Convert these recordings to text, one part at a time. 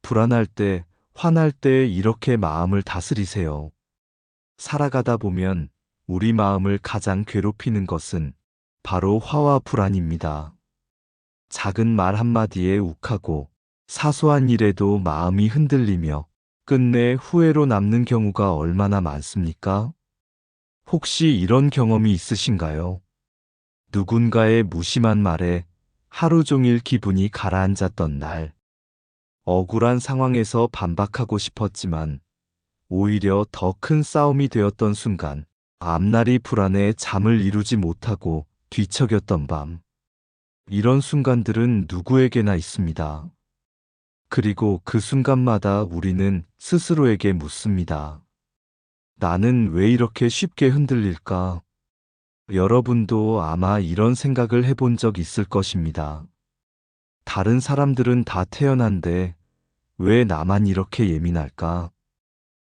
불안할 때, 화날 때 이렇게 마음을 다스리세요. 살아가다 보면 우리 마음을 가장 괴롭히는 것은 바로 화와 불안입니다. 작은 말 한마디에 욱하고 사소한 일에도 마음이 흔들리며 끝내 후회로 남는 경우가 얼마나 많습니까? 혹시 이런 경험이 있으신가요? 누군가의 무심한 말에 하루 종일 기분이 가라앉았던 날, 억울한 상황에서 반박하고 싶었지만 오히려 더 큰 싸움이 되었던 순간, 앞날이 불안해 잠을 이루지 못하고 뒤척였던 밤. 이런 순간들은 누구에게나 있습니다. 그리고 그 순간마다 우리는 스스로에게 묻습니다. 나는 왜 이렇게 쉽게 흔들릴까? 여러분도 아마 이런 생각을 해본 적 있을 것입니다. 다른 사람들은 다 태어난데 왜 나만 이렇게 예민할까?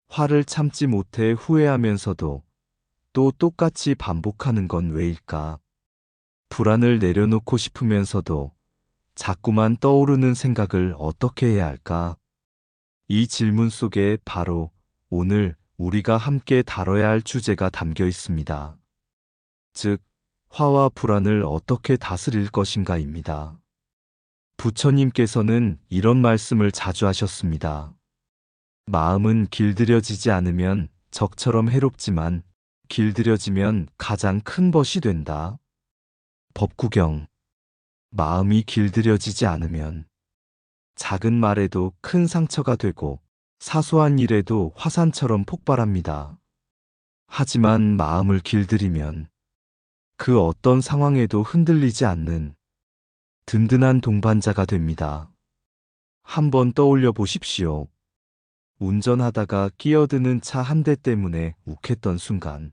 화를 참지 못해 후회하면서도 또 똑같이 반복하는 건 왜일까? 불안을 내려놓고 싶으면서도 자꾸만 떠오르는 생각을 어떻게 해야 할까? 이 질문 속에 바로 오늘 우리가 함께 다뤄야 할 주제가 담겨 있습니다. 즉, 화와 불안을 어떻게 다스릴 것인가입니다. 부처님께서는 이런 말씀을 자주 하셨습니다. 마음은 길들여지지 않으면 적처럼 해롭지만 길들여지면 가장 큰 벗이 된다. 법구경. 마음이 길들여지지 않으면 작은 말에도 큰 상처가 되고 사소한 일에도 화산처럼 폭발합니다. 하지만 마음을 길들이면 그 어떤 상황에도 흔들리지 않는 든든한 동반자가 됩니다. 한번 떠올려 보십시오. 운전하다가 끼어드는 차 한 대 때문에 욱했던 순간,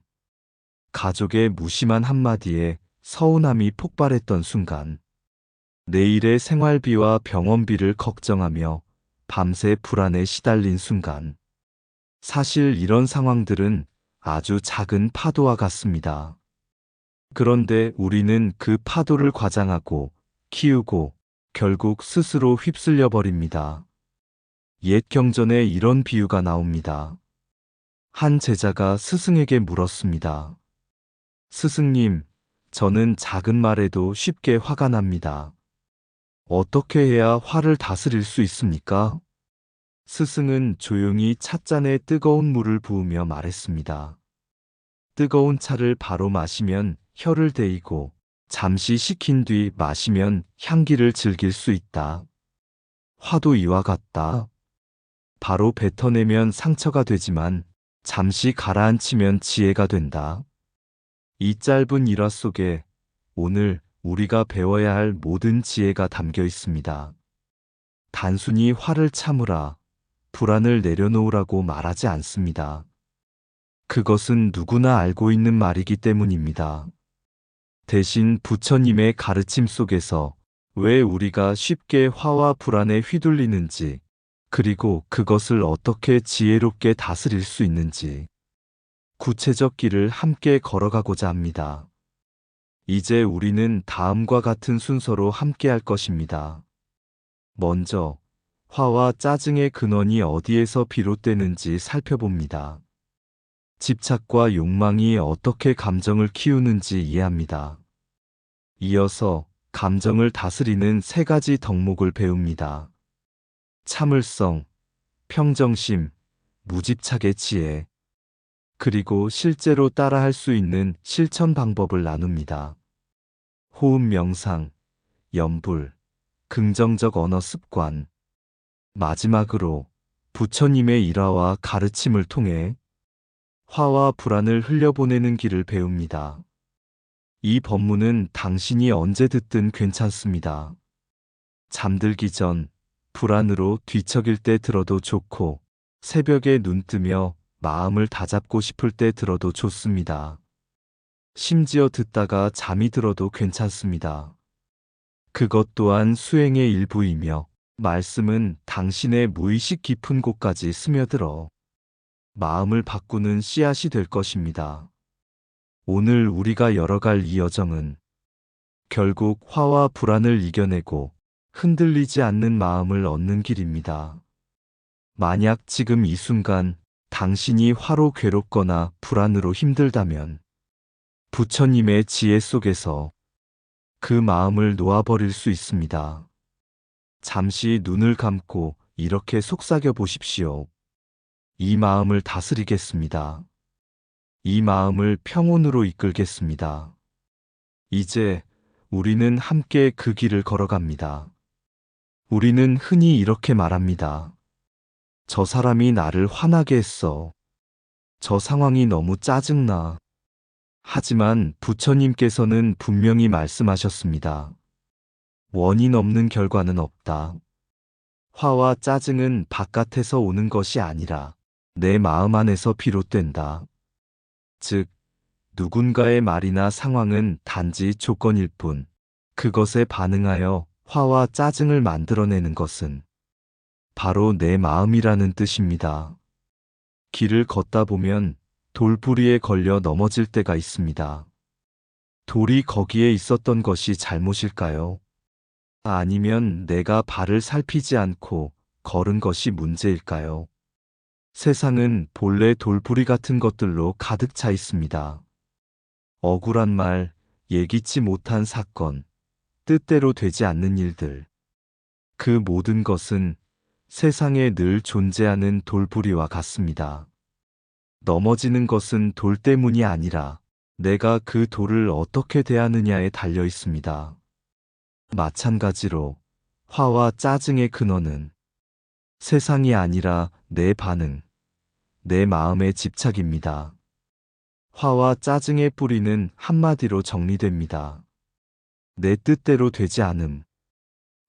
가족의 무심한 한마디에 서운함이 폭발했던 순간, 내일의 생활비와 병원비를 걱정하며 밤새 불안에 시달린 순간, 사실 이런 상황들은 아주 작은 파도와 같습니다. 그런데 우리는 그 파도를 과장하고 키우고 결국 스스로 휩쓸려 버립니다. 옛 경전에 이런 비유가 나옵니다. 한 제자가 스승에게 물었습니다. 스승님, 저는 작은 말에도 쉽게 화가 납니다. 어떻게 해야 화를 다스릴 수 있습니까? 스승은 조용히 찻잔에 뜨거운 물을 부으며 말했습니다. 뜨거운 차를 바로 마시면 혀를 데이고 잠시 식힌 뒤 마시면 향기를 즐길 수 있다. 화도 이와 같다. 바로 뱉어내면 상처가 되지만 잠시 가라앉히면 지혜가 된다. 이 짧은 일화 속에 오늘 우리가 배워야 할 모든 지혜가 담겨 있습니다. 단순히 화를 참으라, 불안을 내려놓으라고 말하지 않습니다. 그것은 누구나 알고 있는 말이기 때문입니다. 대신 부처님의 가르침 속에서 왜 우리가 쉽게 화와 불안에 휘둘리는지, 그리고 그것을 어떻게 지혜롭게 다스릴 수 있는지, 구체적 길을 함께 걸어가고자 합니다. 이제 우리는 다음과 같은 순서로 함께 할 것입니다. 먼저, 화와 짜증의 근원이 어디에서 비롯되는지 살펴봅니다. 집착과 욕망이 어떻게 감정을 키우는지 이해합니다. 이어서 감정을 다스리는 세 가지 덕목을 배웁니다. 참을성, 평정심, 무집착의 지혜, 그리고 실제로 따라할 수 있는 실천 방법을 나눕니다. 호흡 명상, 염불, 긍정적 언어 습관, 마지막으로 부처님의 일화와 가르침을 통해 화와 불안을 흘려보내는 길을 배웁니다. 이 법문은 당신이 언제 듣든 괜찮습니다. 잠들기 전 불안으로 뒤척일 때 들어도 좋고 새벽에 눈 뜨며 마음을 다잡고 싶을 때 들어도 좋습니다. 심지어 듣다가 잠이 들어도 괜찮습니다. 그것 또한 수행의 일부이며 말씀은 당신의 무의식 깊은 곳까지 스며들어 마음을 바꾸는 씨앗이 될 것입니다. 오늘 우리가 열어갈 이 여정은 결국 화와 불안을 이겨내고 흔들리지 않는 마음을 얻는 길입니다. 만약 지금 이 순간 당신이 화로 괴롭거나 불안으로 힘들다면 부처님의 지혜 속에서 그 마음을 놓아버릴 수 있습니다. 잠시 눈을 감고 이렇게 속삭여 보십시오. 이 마음을 다스리겠습니다. 이 마음을 평온으로 이끌겠습니다. 이제 우리는 함께 그 길을 걸어갑니다. 우리는 흔히 이렇게 말합니다. 저 사람이 나를 화나게 했어. 저 상황이 너무 짜증나. 하지만 부처님께서는 분명히 말씀하셨습니다. 원인 없는 결과는 없다. 화와 짜증은 바깥에서 오는 것이 아니라 내 마음 안에서 비롯된다. 즉, 누군가의 말이나 상황은 단지 조건일 뿐, 그것에 반응하여 화와 짜증을 만들어내는 것은 바로 내 마음이라는 뜻입니다. 길을 걷다 보면 돌부리에 걸려 넘어질 때가 있습니다. 돌이 거기에 있었던 것이 잘못일까요? 아니면 내가 발을 살피지 않고 걸은 것이 문제일까요? 세상은 본래 돌부리 같은 것들로 가득 차 있습니다. 억울한 말, 예기치 못한 사건, 뜻대로 되지 않는 일들. 그 모든 것은 세상에 늘 존재하는 돌부리와 같습니다. 넘어지는 것은 돌 때문이 아니라 내가 그 돌을 어떻게 대하느냐에 달려 있습니다. 마찬가지로 화와 짜증의 근원은 세상이 아니라 내 반응, 내 마음의 집착입니다. 화와 짜증의 뿌리는 한마디로 정리됩니다. 내 뜻대로 되지 않음.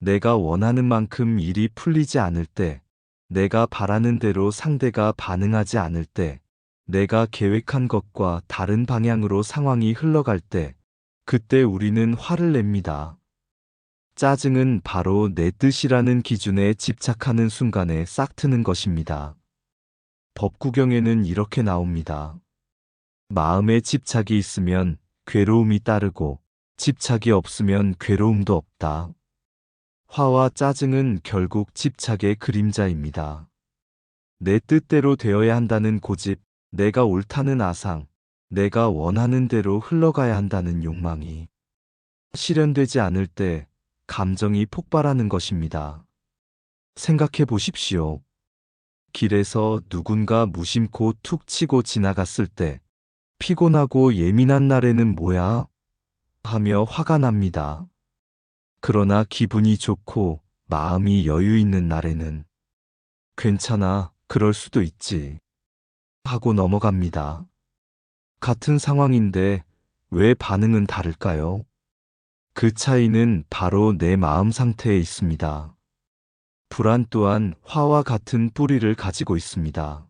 내가 원하는 만큼 일이 풀리지 않을 때, 내가 바라는 대로 상대가 반응하지 않을 때, 내가 계획한 것과 다른 방향으로 상황이 흘러갈 때, 그때 우리는 화를 냅니다. 짜증은 바로 내 뜻이라는 기준에 집착하는 순간에 싹트는 것입니다. 법구경에는 이렇게 나옵니다. 마음에 집착이 있으면 괴로움이 따르고 집착이 없으면 괴로움도 없다. 화와 짜증은 결국 집착의 그림자입니다. 내 뜻대로 되어야 한다는 고집, 내가 옳다는 아상, 내가 원하는 대로 흘러가야 한다는 욕망이 실현되지 않을 때 감정이 폭발하는 것입니다. 생각해 보십시오. 길에서 누군가 무심코 툭 치고 지나갔을 때 피곤하고 예민한 날에는 뭐야? 하며 화가 납니다. 그러나 기분이 좋고 마음이 여유 있는 날에는 괜찮아, 그럴 수도 있지 하고 넘어갑니다. 같은 상황인데 왜 반응은 다를까요? 그 차이는 바로 내 마음 상태에 있습니다. 불안 또한 화와 같은 뿌리를 가지고 있습니다.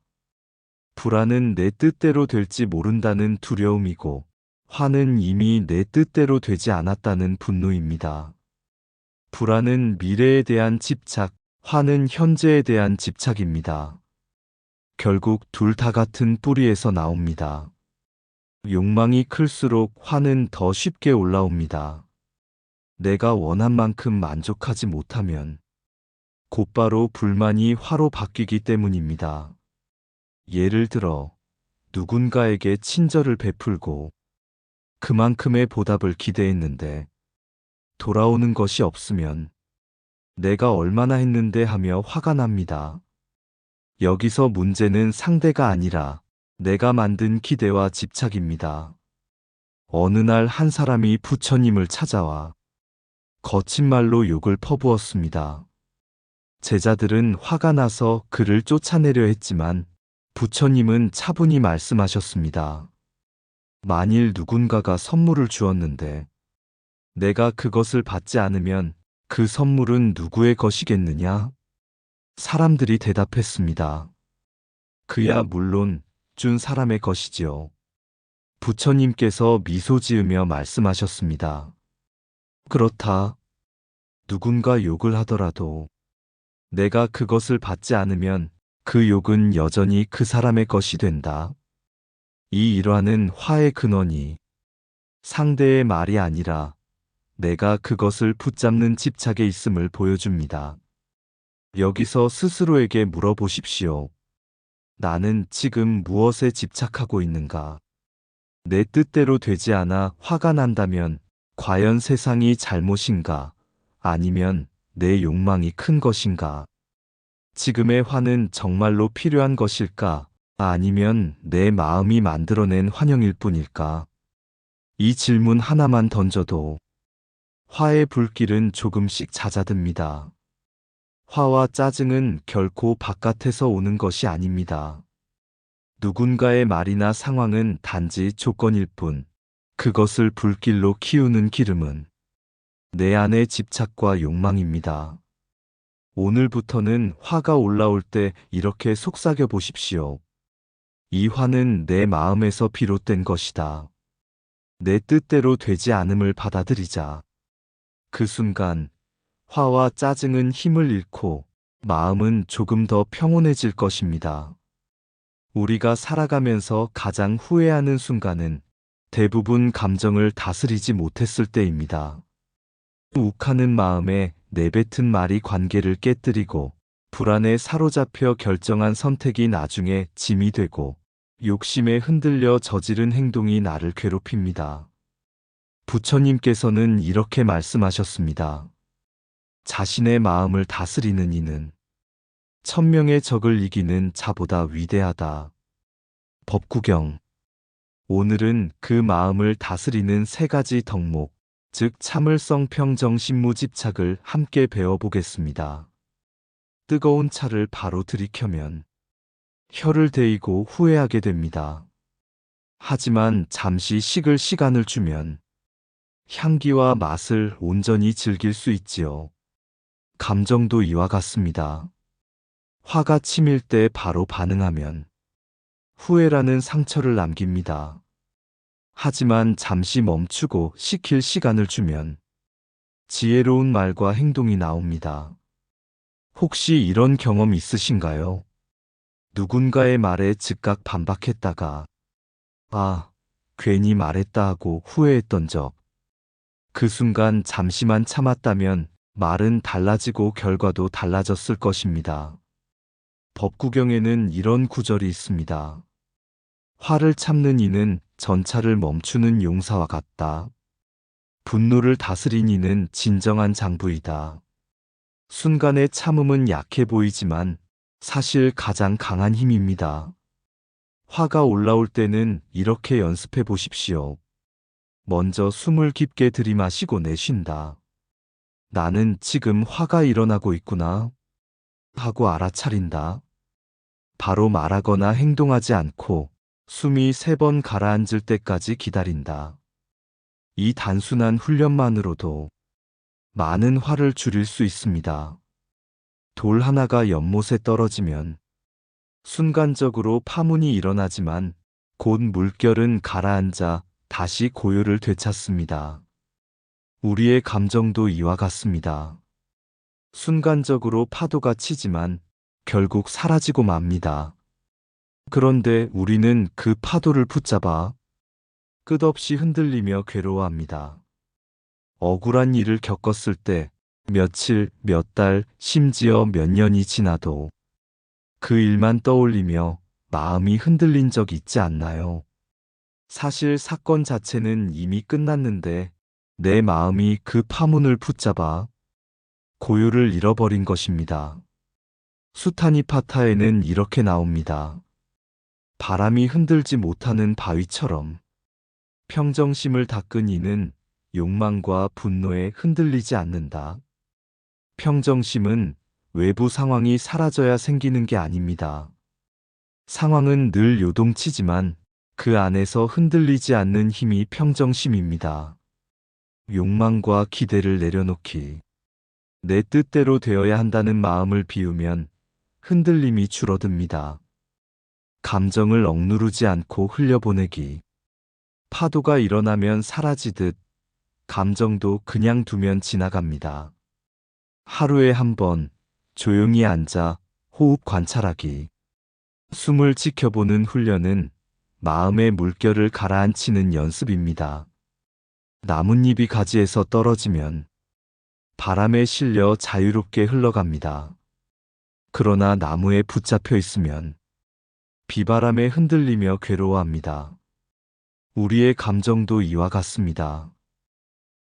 불안은 내 뜻대로 될지 모른다는 두려움이고, 화는 이미 내 뜻대로 되지 않았다는 분노입니다. 불안은 미래에 대한 집착, 화는 현재에 대한 집착입니다. 결국 둘 다 같은 뿌리에서 나옵니다. 욕망이 클수록 화는 더 쉽게 올라옵니다. 내가 원한 만큼 만족하지 못하면 곧바로 불만이 화로 바뀌기 때문입니다. 예를 들어 누군가에게 친절을 베풀고 그만큼의 보답을 기대했는데 돌아오는 것이 없으면 내가 얼마나 했는데 하며 화가 납니다. 여기서 문제는 상대가 아니라 내가 만든 기대와 집착입니다. 어느 날 한 사람이 부처님을 찾아와 거친 말로 욕을 퍼부었습니다. 제자들은 화가 나서 그를 쫓아내려 했지만 부처님은 차분히 말씀하셨습니다. 만일 누군가가 선물을 주었는데 내가 그것을 받지 않으면 그 선물은 누구의 것이겠느냐? 사람들이 대답했습니다. 그야 물론 준 사람의 것이지요. 부처님께서 미소 지으며 말씀하셨습니다. 그렇다. 누군가 욕을 하더라도 내가 그것을 받지 않으면 그 욕은 여전히 그 사람의 것이 된다. 이 일화는 화의 근원이 상대의 말이 아니라 내가 그것을 붙잡는 집착에 있음을 보여줍니다. 여기서 스스로에게 물어보십시오. 나는 지금 무엇에 집착하고 있는가? 내 뜻대로 되지 않아 화가 난다면 과연 세상이 잘못인가? 아니면 내 욕망이 큰 것인가? 지금의 화는 정말로 필요한 것일까? 아니면 내 마음이 만들어낸 환영일 뿐일까? 이 질문 하나만 던져도 화의 불길은 조금씩 잦아듭니다. 화와 짜증은 결코 바깥에서 오는 것이 아닙니다. 누군가의 말이나 상황은 단지 조건일 뿐, 그것을 불길로 키우는 기름은 내 안의 집착과 욕망입니다. 오늘부터는 화가 올라올 때 이렇게 속삭여 보십시오. 이 화는 내 마음에서 비롯된 것이다. 내 뜻대로 되지 않음을 받아들이자. 그 순간 화와 짜증은 힘을 잃고 마음은 조금 더 평온해질 것입니다. 우리가 살아가면서 가장 후회하는 순간은 대부분 감정을 다스리지 못했을 때입니다. 욱하는 마음에 내뱉은 말이 관계를 깨뜨리고 불안에 사로잡혀 결정한 선택이 나중에 짐이 되고 욕심에 흔들려 저지른 행동이 나를 괴롭힙니다. 부처님께서는 이렇게 말씀하셨습니다. 자신의 마음을 다스리는 이는 천명의 적을 이기는 자보다 위대하다. 법구경. 오늘은 그 마음을 다스리는 세 가지 덕목, 즉 참을성, 평정, 신무, 집착을 함께 배워보겠습니다. 뜨거운 차를 바로 들이켜면 혀를 데이고 후회하게 됩니다. 하지만 잠시 식을 시간을 주면 향기와 맛을 온전히 즐길 수 있지요. 감정도 이와 같습니다. 화가 치밀 때 바로 반응하면 후회라는 상처를 남깁니다. 하지만 잠시 멈추고 식힐 시간을 주면 지혜로운 말과 행동이 나옵니다. 혹시 이런 경험 있으신가요? 누군가의 말에 즉각 반박했다가 아, 괜히 말했다 하고 후회했던 적. 그 순간 잠시만 참았다면 말은 달라지고 결과도 달라졌을 것입니다. 법구경에는 이런 구절이 있습니다. 화를 참는 이는 전차를 멈추는 용사와 같다. 분노를 다스린 이는 진정한 장부이다. 순간의 참음은 약해 보이지만 사실 가장 강한 힘입니다. 화가 올라올 때는 이렇게 연습해 보십시오. 먼저 숨을 깊게 들이마시고 내쉰다. 나는 지금 화가 일어나고 있구나 하고 알아차린다. 바로 말하거나 행동하지 않고 숨이 3번 가라앉을 때까지 기다린다. 이 단순한 훈련만으로도 많은 화를 줄일 수 있습니다. 돌 하나가 연못에 떨어지면 순간적으로 파문이 일어나지만 곧 물결은 가라앉아 다시 고요를 되찾습니다. 우리의 감정도 이와 같습니다. 순간적으로 파도가 치지만 결국 사라지고 맙니다. 그런데 우리는 그 파도를 붙잡아 끝없이 흔들리며 괴로워합니다. 억울한 일을 겪었을 때 며칠, 몇 달, 심지어 몇 년이 지나도 그 일만 떠올리며 마음이 흔들린 적 있지 않나요? 사실 사건 자체는 이미 끝났는데 내 마음이 그 파문을 붙잡아 고요를 잃어버린 것입니다. 수타니파타에는 이렇게 나옵니다. 바람이 흔들지 못하는 바위처럼 평정심을 닦은 이는 욕망과 분노에 흔들리지 않는다. 평정심은 외부 상황이 사라져야 생기는 게 아닙니다. 상황은 늘 요동치지만 그 안에서 흔들리지 않는 힘이 평정심입니다. 욕망과 기대를 내려놓기. 내 뜻대로 되어야 한다는 마음을 비우면 흔들림이 줄어듭니다. 감정을 억누르지 않고 흘려보내기. 파도가 일어나면 사라지듯 감정도 그냥 두면 지나갑니다. 하루에 한 번 조용히 앉아 호흡 관찰하기. 숨을 지켜보는 훈련은 마음의 물결을 가라앉히는 연습입니다. 나뭇잎이 가지에서 떨어지면 바람에 실려 자유롭게 흘러갑니다. 그러나 나무에 붙잡혀 있으면 비바람에 흔들리며 괴로워합니다. 우리의 감정도 이와 같습니다.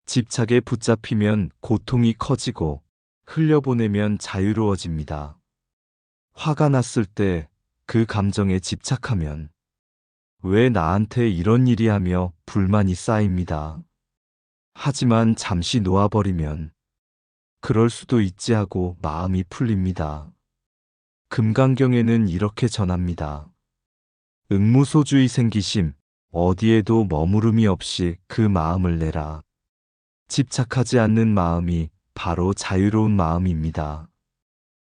집착에 붙잡히면 고통이 커지고 흘려보내면 자유로워집니다. 화가 났을 때 그 감정에 집착하면 왜 나한테 이런 일이 하며 불만이 쌓입니다. 하지만 잠시 놓아버리면 그럴 수도 있지 하고 마음이 풀립니다. 금강경에는 이렇게 전합니다. 응무소주의 생기심, 어디에도 머무름이 없이 그 마음을 내라. 집착하지 않는 마음이 바로 자유로운 마음입니다.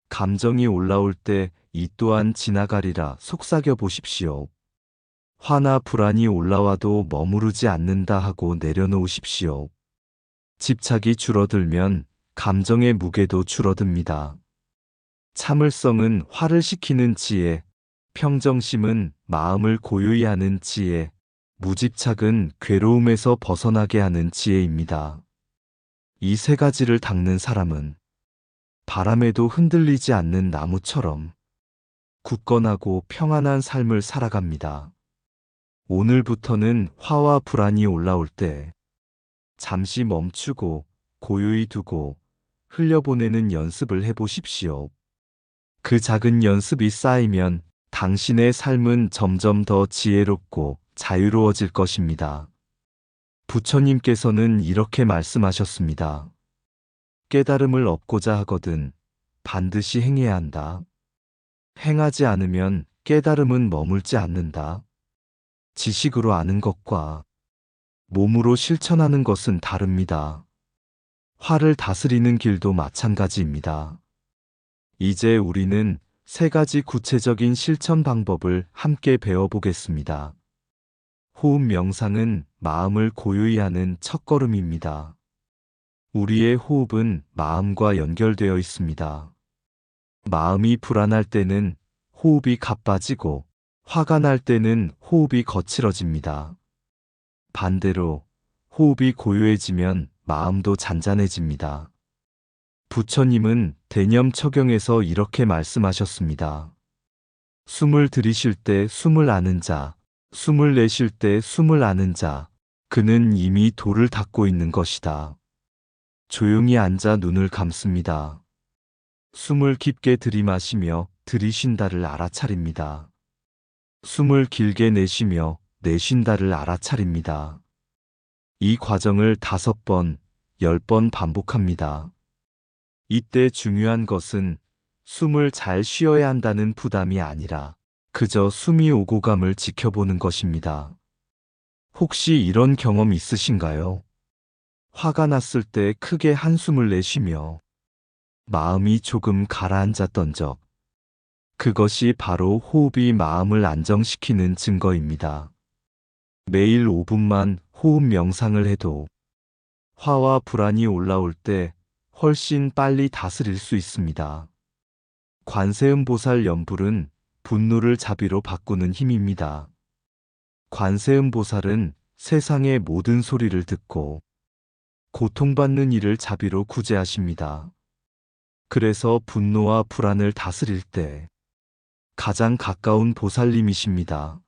감정이 올라올 때 이 또한 지나가리라 속삭여 보십시오. 화나 불안이 올라와도 머무르지 않는다 하고 내려놓으십시오. 집착이 줄어들면 감정의 무게도 줄어듭니다. 참을성은 화를 식히는 지혜, 평정심은 마음을 고요히 하는 지혜, 무집착은 괴로움에서 벗어나게 하는 지혜입니다. 이 세 가지를 닦는 사람은 바람에도 흔들리지 않는 나무처럼 굳건하고 평안한 삶을 살아갑니다. 오늘부터는 화와 불안이 올라올 때 잠시 멈추고 고요히 두고 흘려보내는 연습을 해보십시오. 그 작은 연습이 쌓이면 당신의 삶은 점점 더 지혜롭고 자유로워질 것입니다. 부처님께서는 이렇게 말씀하셨습니다. 깨달음을 얻고자 하거든 반드시 행해야 한다. 행하지 않으면 깨달음은 머물지 않는다. 지식으로 아는 것과 몸으로 실천하는 것은 다릅니다. 화를 다스리는 길도 마찬가지입니다. 이제 우리는 세 가지 구체적인 실천 방법을 함께 배워보겠습니다. 호흡 명상은 마음을 고요히 하는 첫걸음입니다. 우리의 호흡은 마음과 연결되어 있습니다. 마음이 불안할 때는 호흡이 가빠지고 화가 날 때는 호흡이 거칠어집니다. 반대로 호흡이 고요해지면 마음도 잔잔해집니다. 부처님은 대념처경에서 이렇게 말씀하셨습니다. 숨을 들이쉴 때 숨을 아는 자, 숨을 내쉴 때 숨을 아는 자, 그는 이미 도를 닦고 있는 것이다. 조용히 앉아 눈을 감습니다. 숨을 깊게 들이마시며 들이쉰다를 알아차립니다. 숨을 길게 내쉬며 내쉰다를 알아차립니다. 이 과정을 5번, 10번 반복합니다. 이때 중요한 것은 숨을 잘 쉬어야 한다는 부담이 아니라 그저 숨이 오고 감을 지켜보는 것입니다. 혹시 이런 경험 있으신가요? 화가 났을 때 크게 한숨을 내쉬며 마음이 조금 가라앉았던 적. 그것이 바로 호흡이 마음을 안정시키는 증거입니다. 매일 5분만 호흡 명상을 해도 화와 불안이 올라올 때 훨씬 빨리 다스릴 수 있습니다. 관세음보살 연불은 분노를 자비로 바꾸는 힘입니다. 관세음보살은 세상의 모든 소리를 듣고 고통받는 이를 자비로 구제하십니다. 그래서 분노와 불안을 다스릴 때 가장 가까운 보살님이십니다.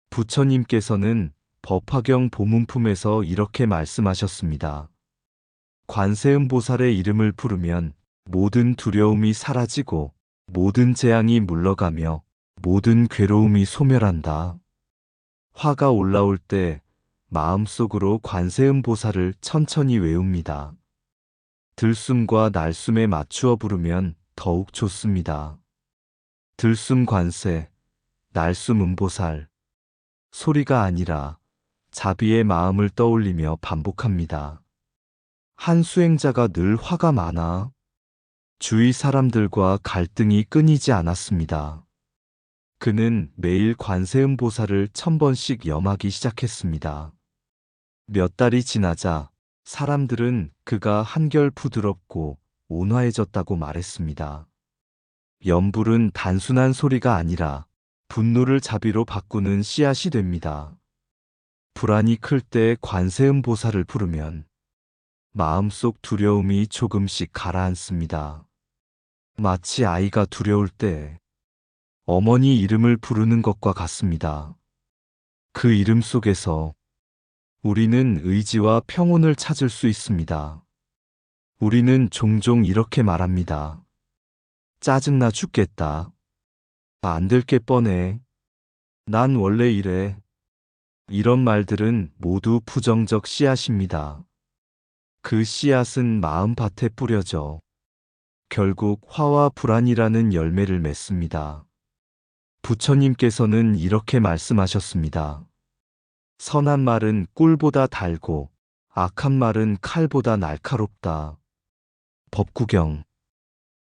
부처님께서는 법화경 보문품에서 이렇게 말씀하셨습니다. 관세음보살의 이름을 부르면 모든 두려움이 사라지고 모든 재앙이 물러가며 모든 괴로움이 소멸한다. 화가 올라올 때 마음속으로 관세음보살을 천천히 외웁니다. 들숨과 날숨에 맞추어 부르면 더욱 좋습니다. 들숨 관세, 날숨 음보살. 소리가 아니라 자비의 마음을 떠올리며 반복합니다. 한 수행자가 늘 화가 많아 주위 사람들과 갈등이 끊이지 않았습니다. 그는 매일 관세음보살을 1000번씩 염하기 시작했습니다. 몇 달이 지나자 사람들은 그가 한결 부드럽고 온화해졌다고 말했습니다. 염불은 단순한 소리가 아니라 분노를 자비로 바꾸는 씨앗이 됩니다. 불안이 클 때 관세음보살을 부르면 마음속 두려움이 조금씩 가라앉습니다. 마치 아이가 두려울 때 어머니 이름을 부르는 것과 같습니다. 그 이름 속에서 우리는 의지와 평온을 찾을 수 있습니다. 우리는 종종 이렇게 말합니다. 짜증나 죽겠다. 안 될 게 뻔해. 난 원래 이래. 이런 말들은 모두 부정적 씨앗입니다. 그 씨앗은 마음밭에 뿌려져 결국 화와 불안이라는 열매를 맺습니다. 부처님께서는 이렇게 말씀하셨습니다. 선한 말은 꿀보다 달고 악한 말은 칼보다 날카롭다. 법구경.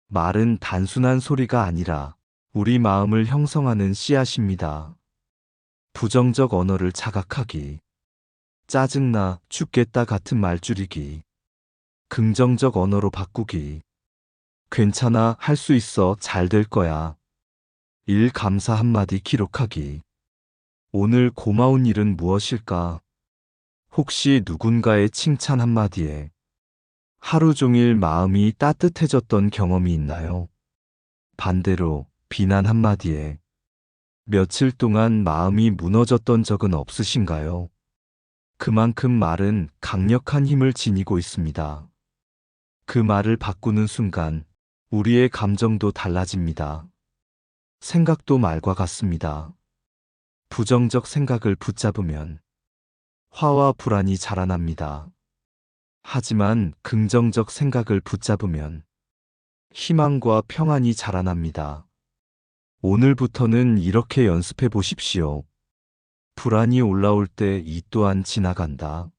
말은 단순한 소리가 아니라 우리 마음을 형성하는 씨앗입니다. 부정적 언어를 자각하기, 짜증나, 죽겠다 같은 말 줄이기, 긍정적 언어로 바꾸기, 괜찮아, 할 수 있어, 잘 될 거야. 일 감사 한마디 기록하기. 오늘 고마운 일은 무엇일까? 혹시 누군가의 칭찬 한마디에 하루 종일 마음이 따뜻해졌던 경험이 있나요? 반대로 비난 한마디에 며칠 동안 마음이 무너졌던 적은 없으신가요? 그만큼 말은 강력한 힘을 지니고 있습니다. 그 말을 바꾸는 순간 우리의 감정도 달라집니다. 생각도 말과 같습니다. 부정적 생각을 붙잡으면 화와 불안이 자라납니다. 하지만 긍정적 생각을 붙잡으면 희망과 평안이 자라납니다. 오늘부터는 이렇게 연습해 보십시오. 불안이 올라올 때 이 또한 지나간다.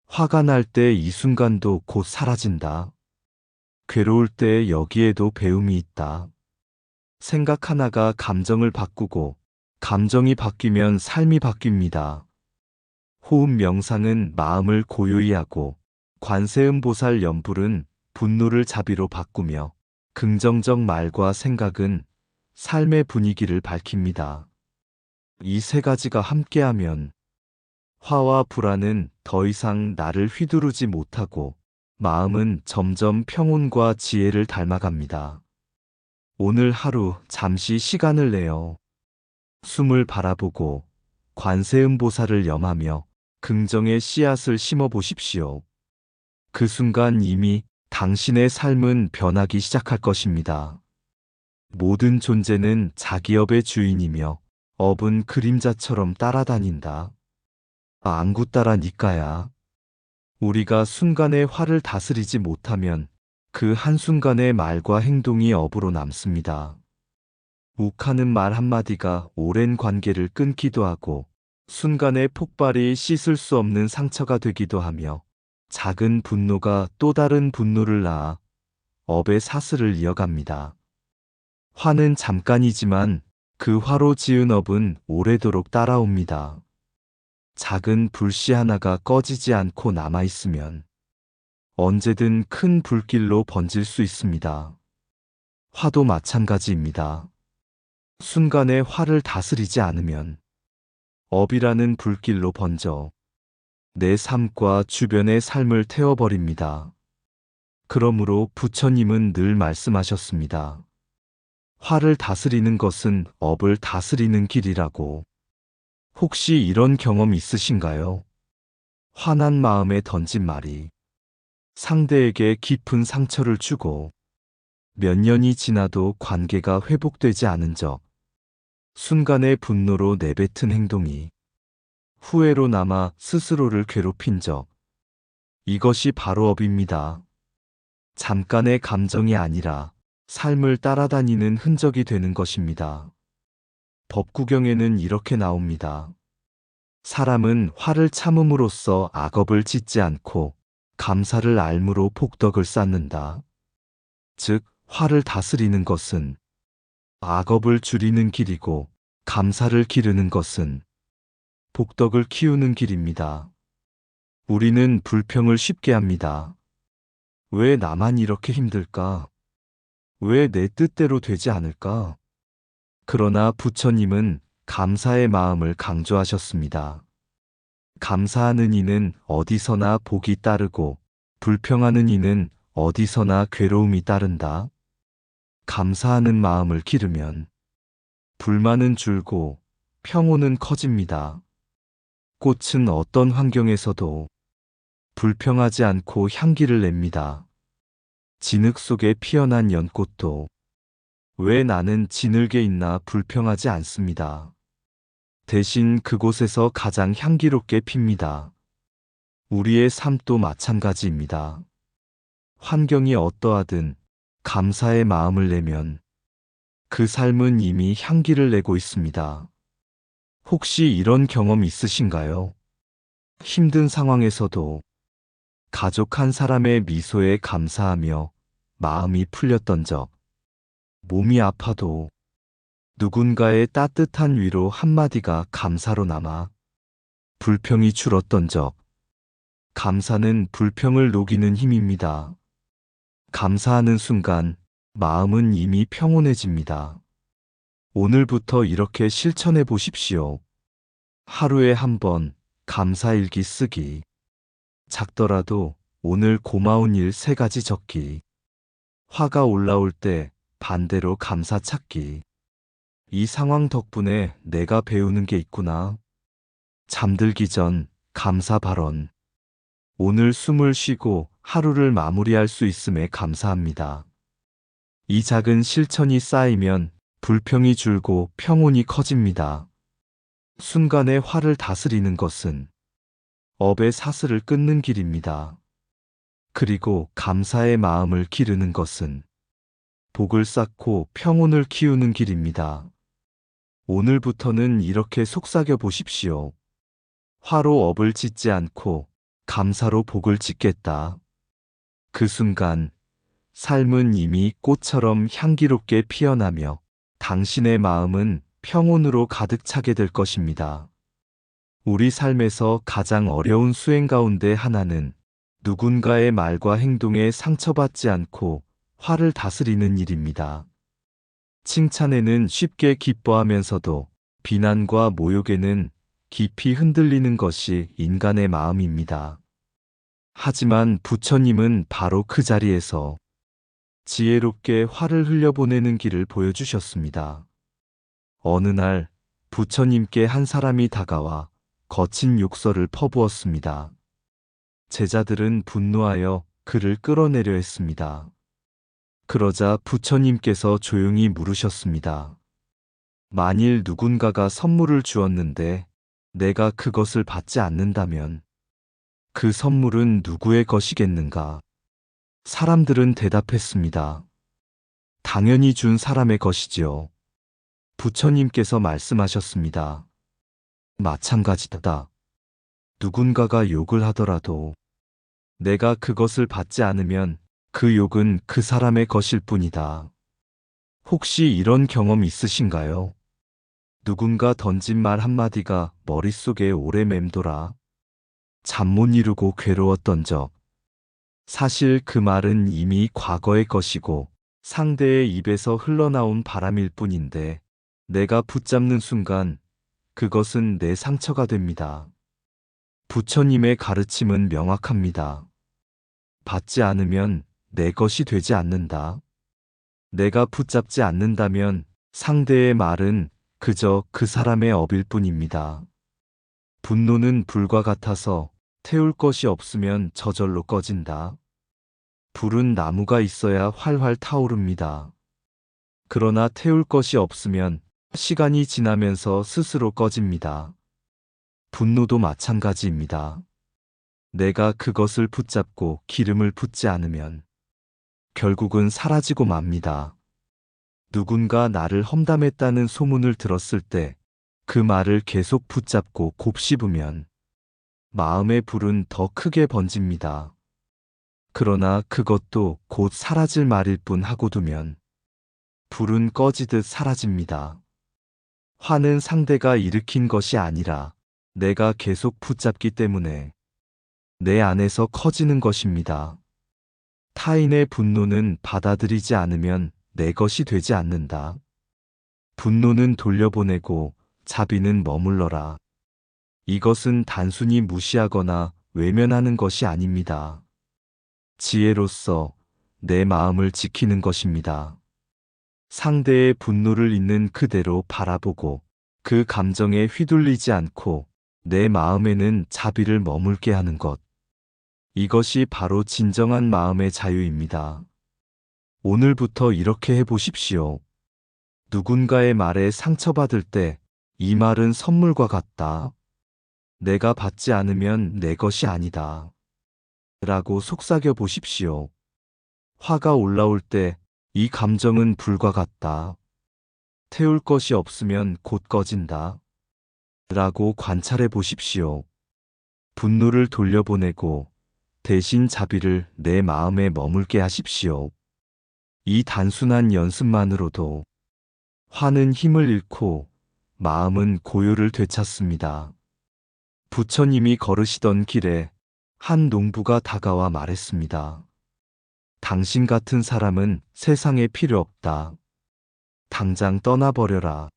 화가 날 때 이 순간도 곧 사라진다. 괴로울 때 여기에도 배움이 있다. 생각 하나가 감정을 바꾸고 감정이 바뀌면 삶이 바뀝니다. 호흡 명상은 마음을 고요히 하고 관세음보살 연불은 분노를 자비로 바꾸며 긍정적 말과 생각은 삶의 분위기를 밝힙니다. 이 세 가지가 함께하면 화와 불안은 더 이상 나를 휘두르지 못하고 마음은 점점 평온과 지혜를 닮아갑니다. 오늘 하루 잠시 시간을 내어 숨을 바라보고 관세음보살을 염하며 긍정의 씨앗을 심어 보십시오. 그 순간 이미 당신의 삶은 변하기 시작할 것입니다. 모든 존재는 자기 업의 주인이며 업은 그림자처럼 따라다닌다. 안구 따라 니까야. 우리가 순간의 화를 다스리지 못하면 그 한순간의 말과 행동이 업으로 남습니다. 욱하는 말 한마디가 오랜 관계를 끊기도 하고 순간의 폭발이 씻을 수 없는 상처가 되기도 하며 작은 분노가 또 다른 분노를 낳아 업의 사슬을 이어갑니다. 화는 잠깐이지만 그 화로 지은 업은 오래도록 따라옵니다. 작은 불씨 하나가 꺼지지 않고 남아있으면 언제든 큰 불길로 번질 수 있습니다. 화도 마찬가지입니다. 순간의 화를 다스리지 않으면 업이라는 불길로 번져 내 삶과 주변의 삶을 태워버립니다. 그러므로 부처님은 늘 말씀하셨습니다. 화를 다스리는 것은 업을 다스리는 길이라고. 혹시 이런 경험 있으신가요? 화난 마음에 던진 말이 상대에게 깊은 상처를 주고 몇 년이 지나도 관계가 회복되지 않은 적, 순간의 분노로 내뱉은 행동이 후회로 남아 스스로를 괴롭힌 적, 이것이 바로 업입니다. 잠깐의 감정이 아니라 삶을 따라다니는 흔적이 되는 것입니다. 법구경에는 이렇게 나옵니다. 사람은 화를 참음으로써 악업을 짓지 않고 감사를 알므로 복덕을 쌓는다. 즉, 화를 다스리는 것은 악업을 줄이는 길이고 감사를 기르는 것은 복덕을 키우는 길입니다. 우리는 불평을 쉽게 합니다. 왜 나만 이렇게 힘들까? 왜 내 뜻대로 되지 않을까? 그러나 부처님은 감사의 마음을 강조하셨습니다. 감사하는 이는 어디서나 복이 따르고 불평하는 이는 어디서나 괴로움이 따른다. 감사하는 마음을 기르면 불만은 줄고 평온은 커집니다. 꽃은 어떤 환경에서도 불평하지 않고 향기를 냅니다. 진흙 속에 피어난 연꽃도 왜 나는 진흙에 있나 불평하지 않습니다. 대신 그곳에서 가장 향기롭게 핍니다. 우리의 삶도 마찬가지입니다. 환경이 어떠하든 감사의 마음을 내면 그 삶은 이미 향기를 내고 있습니다. 혹시 이런 경험 있으신가요? 힘든 상황에서도 가족 한 사람의 미소에 감사하며 마음이 풀렸던 적, 몸이 아파도 누군가의 따뜻한 위로 한마디가 감사로 남아 불평이 줄었던 적, 감사는 불평을 녹이는 힘입니다. 감사하는 순간 마음은 이미 평온해집니다. 오늘부터 이렇게 실천해 보십시오. 하루에 한 번 감사일기 쓰기. 작더라도 오늘 고마운 일 3가지 적기. 화가 올라올 때 반대로 감사 찾기. 이 상황 덕분에 내가 배우는 게 있구나. 잠들기 전 감사 발언. 오늘 숨을 쉬고 하루를 마무리할 수 있음에 감사합니다. 이 작은 실천이 쌓이면 불평이 줄고 평온이 커집니다. 순간의 화를 다스리는 것은 업의 사슬을 끊는 길입니다. 그리고 감사의 마음을 기르는 것은 복을 쌓고 평온을 키우는 길입니다. 오늘부터는 이렇게 속삭여 보십시오. 화로 업을 짓지 않고 감사로 복을 짓겠다. 그 순간 삶은 이미 꽃처럼 향기롭게 피어나며 당신의 마음은 평온으로 가득 차게 될 것입니다. 우리 삶에서 가장 어려운 수행 가운데 하나는 누군가의 말과 행동에 상처받지 않고 화를 다스리는 일입니다. 칭찬에는 쉽게 기뻐하면서도 비난과 모욕에는 깊이 흔들리는 것이 인간의 마음입니다. 하지만 부처님은 바로 그 자리에서 지혜롭게 화를 흘려보내는 길을 보여주셨습니다. 어느 날 부처님께 한 사람이 다가와 거친 욕설을 퍼부었습니다. 제자들은 분노하여 그를 끌어내려 했습니다. 그러자 부처님께서 조용히 물으셨습니다. 만일 누군가가 선물을 주었는데 내가 그것을 받지 않는다면 그 선물은 누구의 것이겠는가? 사람들은 대답했습니다. 당연히 준 사람의 것이지요. 부처님께서 말씀하셨습니다. 마찬가지다. 누군가가 욕을 하더라도 내가 그것을 받지 않으면 그 욕은 그 사람의 것일 뿐이다. 혹시 이런 경험 있으신가요? 누군가 던진 말 한마디가 머릿속에 오래 맴돌아 잠 못 이루고 괴로웠던 적. 사실 그 말은 이미 과거의 것이고 상대의 입에서 흘러나온 바람일 뿐인데 내가 붙잡는 순간 그것은 내 상처가 됩니다. 부처님의 가르침은 명확합니다. 받지 않으면 내 것이 되지 않는다. 내가 붙잡지 않는다면 상대의 말은 그저 그 사람의 업일 뿐입니다. 분노는 불과 같아서 태울 것이 없으면 저절로 꺼진다. 불은 나무가 있어야 활활 타오릅니다. 그러나 태울 것이 없으면 시간이 지나면서 스스로 꺼집니다. 분노도 마찬가지입니다. 내가 그것을 붙잡고 기름을 붓지 않으면 결국은 사라지고 맙니다. 누군가 나를 험담했다는 소문을 들었을 때 그 말을 계속 붙잡고 곱씹으면 마음의 불은 더 크게 번집니다. 그러나 그것도 곧 사라질 말일 뿐 하고 두면 불은 꺼지듯 사라집니다. 화는 상대가 일으킨 것이 아니라 내가 계속 붙잡기 때문에 내 안에서 커지는 것입니다. 타인의 분노는 받아들이지 않으면 내 것이 되지 않는다. 분노는 돌려보내고 자비는 머물러라. 이것은 단순히 무시하거나 외면하는 것이 아닙니다. 지혜로서 내 마음을 지키는 것입니다. 상대의 분노를 있는 그대로 바라보고 그 감정에 휘둘리지 않고 내 마음에는 자비를 머물게 하는 것. 이것이 바로 진정한 마음의 자유입니다. 오늘부터 이렇게 해보십시오. 누군가의 말에 상처받을 때 이 말은 선물과 같다. 내가 받지 않으면 내 것이 아니다. 라고 속삭여 보십시오. 화가 올라올 때 이 감정은 불과 같다. 태울 것이 없으면 곧 꺼진다. 라고 관찰해 보십시오. 분노를 돌려보내고 대신 자비를 내 마음에 머물게 하십시오. 이 단순한 연습만으로도 화는 힘을 잃고 마음은 고요를 되찾습니다. 부처님이 걸으시던 길에 한 농부가 다가와 말했습니다. 당신 같은 사람은 세상에 필요 없다. 당장 떠나버려라.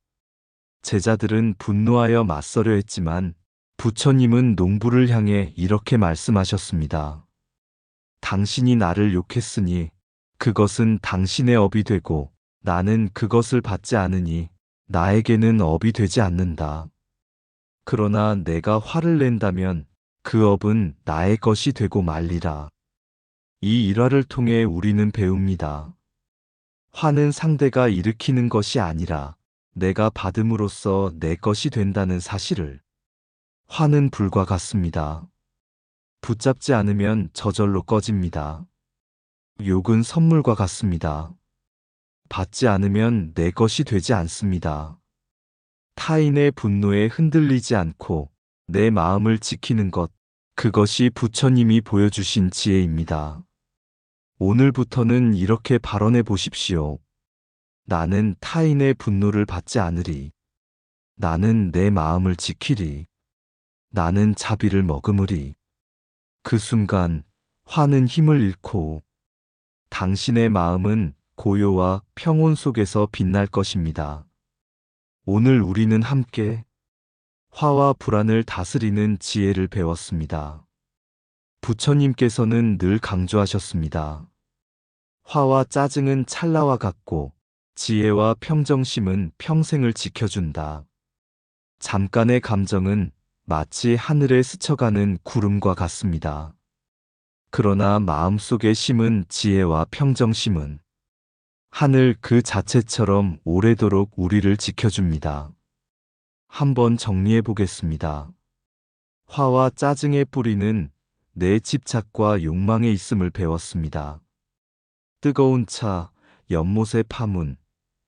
제자들은 분노하여 맞서려 했지만 부처님은 농부를 향해 이렇게 말씀하셨습니다. 당신이 나를 욕했으니 그것은 당신의 업이 되고 나는 그것을 받지 않으니 나에게는 업이 되지 않는다. 그러나 내가 화를 낸다면 그 업은 나의 것이 되고 말리라. 이 일화를 통해 우리는 배웁니다. 화는 상대가 일으키는 것이 아니라 내가 받음으로써 내 것이 된다는 사실을. 화는 불과 같습니다. 붙잡지 않으면 저절로 꺼집니다. 욕은 선물과 같습니다. 받지 않으면 내 것이 되지 않습니다. 타인의 분노에 흔들리지 않고 내 마음을 지키는 것, 그것이 부처님이 보여주신 지혜입니다. 오늘부터는 이렇게 발언해 보십시오. 나는 타인의 분노를 받지 않으리. 나는 내 마음을 지키리. 나는 자비를 머금으리. 그 순간 화는 힘을 잃고 당신의 마음은 고요와 평온 속에서 빛날 것입니다. 오늘 우리는 함께 화와 불안을 다스리는 지혜를 배웠습니다. 부처님께서는 늘 강조하셨습니다. 화와 짜증은 찰나와 같고 지혜와 평정심은 평생을 지켜준다. 잠깐의 감정은 마치 하늘에 스쳐가는 구름과 같습니다. 그러나 마음속의 심은 지혜와 평정심은 하늘 그 자체처럼 오래도록 우리를 지켜줍니다. 한번 정리해 보겠습니다. 화와 짜증의 뿌리는 내 집착과 욕망에 있음을 배웠습니다. 뜨거운 차, 연못의 파문,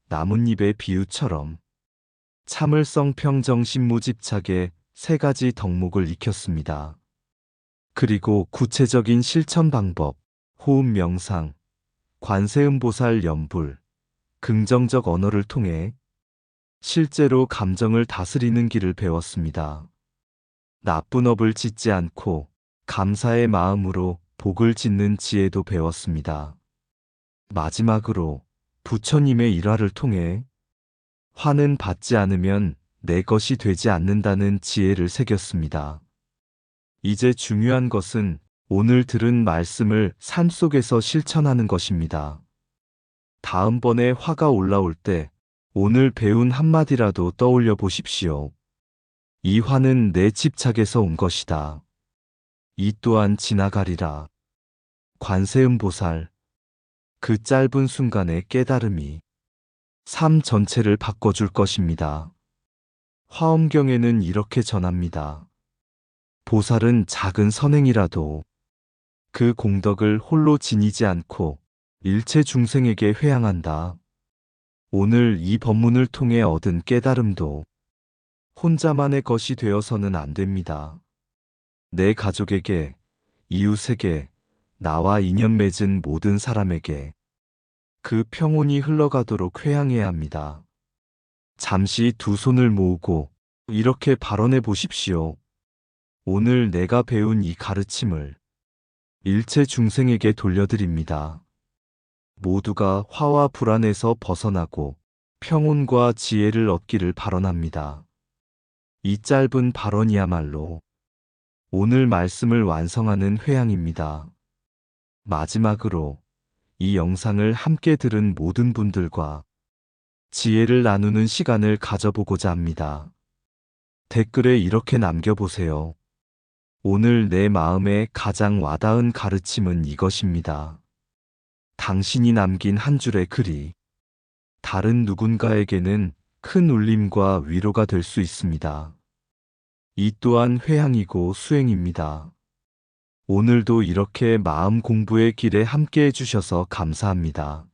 나뭇잎의 비유처럼 참을성, 평정심, 무집착의 세 가지 덕목을 익혔습니다. 그리고 구체적인 실천 방법, 호흡 명상, 관세음보살 연불, 긍정적 언어를 통해 실제로 감정을 다스리는 길을 배웠습니다. 나쁜 업을 짓지 않고 감사의 마음으로 복을 짓는 지혜도 배웠습니다. 마지막으로 부처님의 일화를 통해 화는 받지 않으면 내 것이 되지 않는다는 지혜를 새겼습니다. 이제 중요한 것은 오늘 들은 말씀을 삶 속에서 실천하는 것입니다. 다음번에 화가 올라올 때 오늘 배운 한마디라도 떠올려 보십시오. 이 화는 내 집착에서 온 것이다. 이 또한 지나가리라. 관세음보살. 그 짧은 순간의 깨달음이 삶 전체를 바꿔줄 것입니다. 화엄경에는 이렇게 전합니다. 보살은 작은 선행이라도 그 공덕을 홀로 지니지 않고 일체 중생에게 회양한다. 오늘 이 법문을 통해 얻은 깨달음도 혼자만의 것이 되어서는 안 됩니다. 내 가족에게, 이웃에게, 나와 인연 맺은 모든 사람에게 그 평온이 흘러가도록 회양해야 합니다. 잠시 두 손을 모으고 이렇게 발언해 보십시오. 오늘 내가 배운 이 가르침을 일체 중생에게 돌려드립니다. 모두가 화와 불안에서 벗어나고 평온과 지혜를 얻기를 발언합니다. 이 짧은 발언이야말로 오늘 말씀을 완성하는 회양입니다. 마지막으로 이 영상을 함께 들은 모든 분들과 지혜를 나누는 시간을 가져보고자 합니다. 댓글에 이렇게 남겨보세요. 오늘 내 마음에 가장 와닿은 가르침은 이것입니다. 당신이 남긴 한 줄의 글이 다른 누군가에게는 큰 울림과 위로가 될 수 있습니다. 이 또한 회향이고 수행입니다. 오늘도 이렇게 마음 공부의 길에 함께 해주셔서 감사합니다.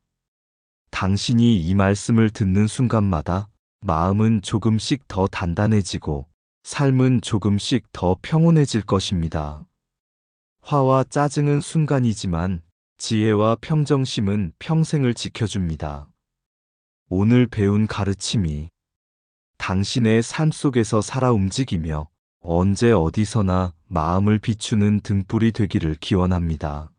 당신이 이 말씀을 듣는 순간마다 마음은 조금씩 더 단단해지고 삶은 조금씩 더 평온해질 것입니다. 화와 짜증은 순간이지만 지혜와 평정심은 평생을 지켜줍니다. 오늘 배운 가르침이 당신의 삶 속에서 살아 움직이며 언제 어디서나 마음을 비추는 등불이 되기를 기원합니다.